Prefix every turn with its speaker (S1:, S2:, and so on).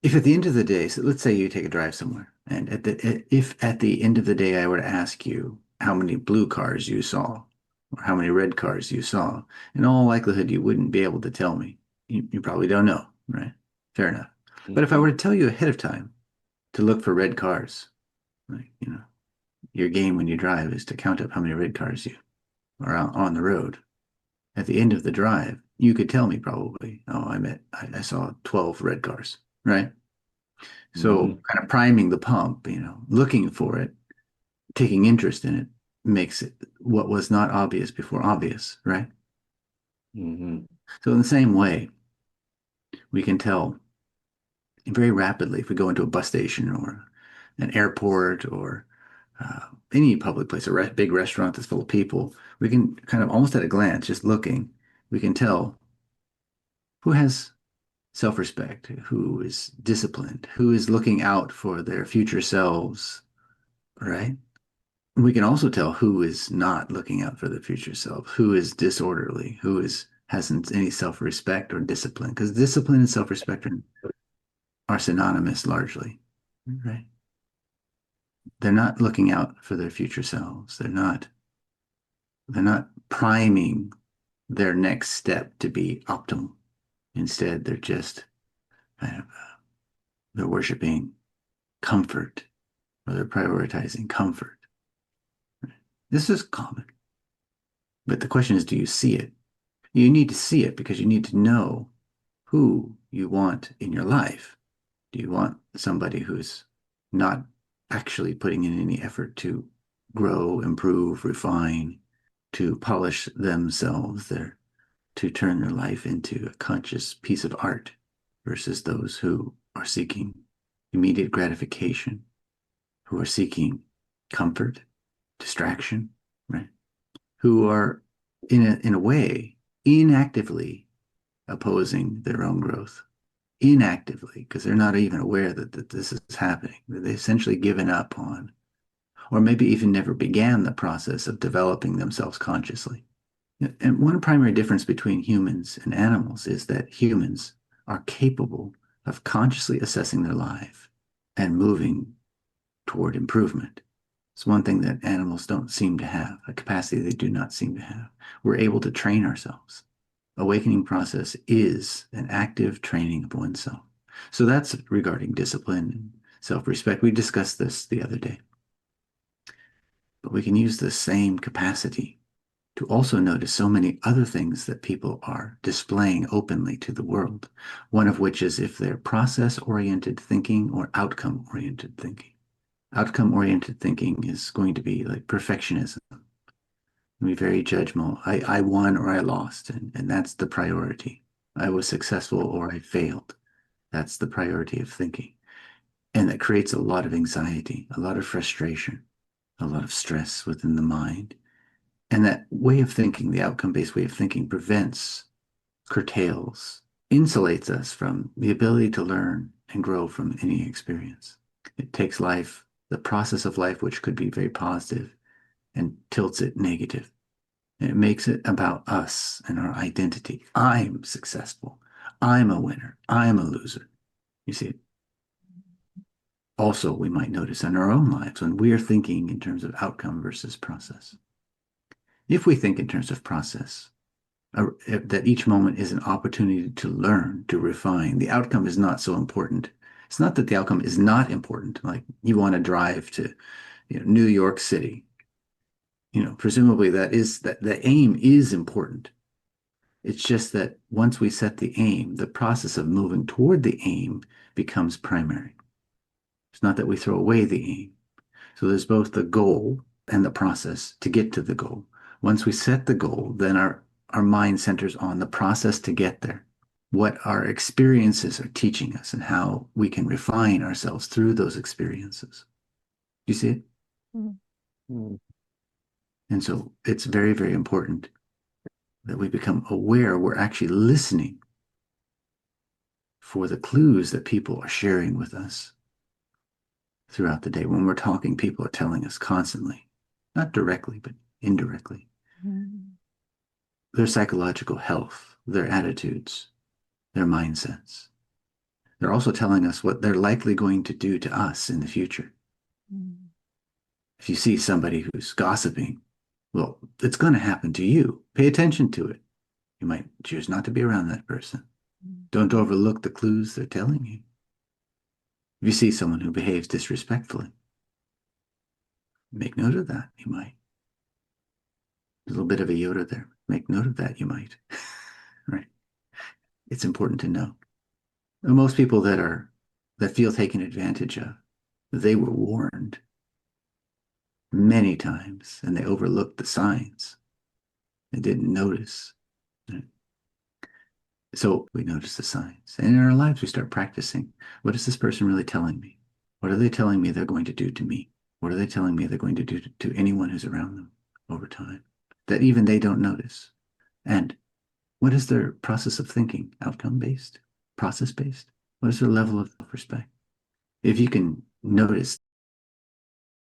S1: if at the end of the day, so let's say you take a drive somewhere, and if at the end of the day I were to ask you how many blue cars you saw or how many red cars you saw, in all likelihood you wouldn't be able to tell me. You probably don't know, right? Fair enough. But if I
S2: Mhm.
S1: were to tell you ahead of time to look for red cars, like, your game when you drive is to count up how many red cars you are out on the road. At the end of the drive, you could tell me probably, oh, I saw 12 red cars, right? So
S2: Mhm.
S1: kind of priming the pump, looking for it, taking interest in it makes it what was not obvious before obvious, right?
S2: Mhm.
S1: So in the same way, we can tell very rapidly if we go into a bus station or an airport or any public place, a big restaurant that's full of people, we can kind of almost at a glance, just looking, we can tell who has self-respect, who is disciplined, who is looking out for their future selves, right? We can also tell who is not looking out for the future self, who is disorderly, who is hasn't any self-respect or discipline, because discipline and self-respect are synonymous largely, right? They're not looking out for their future selves. They're not priming their next step to be optimal. Instead, they're just kind of they're worshiping comfort, or they're prioritizing comfort. This is common, but the question is, do you see it? You need to see it because you need to know who you want in your life. Do you want somebody who's not actually putting in any effort to grow, improve, refine, to polish themselves, to turn their life into a conscious piece of art, versus those who are seeking immediate gratification, who are seeking comfort, distraction, right? Who are in a way inactively opposing their own growth, inactively, because they're not even aware that this is happening. They've essentially given up on, or maybe even never began the process of developing themselves consciously. And one primary difference between humans and animals is that humans are capable of consciously assessing their life and moving toward improvement. It's one thing that animals don't seem to have, a capacity they do not seem to have. We're able to train ourselves. Awakening process is an active training of oneself. So that's regarding discipline and self-respect. We discussed this the other day. But we can use the same capacity to also notice so many other things that people are displaying openly to the world. One of which is if they're process-oriented thinking or outcome-oriented thinking. Outcome-oriented thinking is going to be like perfectionism. Be very judgmental. I won or I lost, and that's the priority. I was successful or I failed. That's the priority of thinking. And that creates a lot of anxiety, a lot of frustration, a lot of stress within the mind. And that way of thinking, the outcome-based way of thinking, prevents, curtails, insulates us from the ability to learn and grow from any experience. It takes life, the process of life, which could be very positive, and tilts it negative. It makes it about us and our identity. I'm successful. I'm a winner. I'm a loser. You see, also, we might notice in our own lives when we are thinking in terms of outcome versus process. If we think in terms of process, that each moment is an opportunity to learn, to refine, the outcome is not so important. It's not that the outcome is not important. Like you want to drive to, New York City. Presumably that the aim is important. It's just that once we set the aim, the process of moving toward the aim becomes primary. It's not that we throw away the aim. So there's both the goal and the process to get to the goal. Once we set the goal, then our mind centers on the process to get there, what our experiences are teaching us, and how we can refine ourselves through those experiences. Do you see it?
S2: Mhm.
S1: And so it's very, very important that we become aware we're actually listening for the clues that people are sharing with us throughout the day. When we're talking, people are telling us constantly, not directly, but indirectly,
S2: Mhm.
S1: their psychological health, their attitudes, their mindsets. they're also telling us what they're likely going to do to us in the future.
S2: Mm.
S1: If you see somebody who's gossiping, well, it's going to happen to you. Pay attention to it. You might choose not to be around that person. Don't overlook the clues they're telling you. If you see someone who behaves disrespectfully, make note of that. You might. There's a little bit of a Yoda there. Make note of that. You might. Right. It's important to know. Most people that feel taken advantage of, they were warned many times and they overlooked the signs. They didn't notice. So we notice the signs. And in our lives, we start practicing. What is this person really telling me? What are they telling me they're going to do to me? What are they telling me they're going to do to anyone who's around them over time that even they don't notice? And what is their process of thinking? Outcome based? Process based? What is their level of respect? If you can notice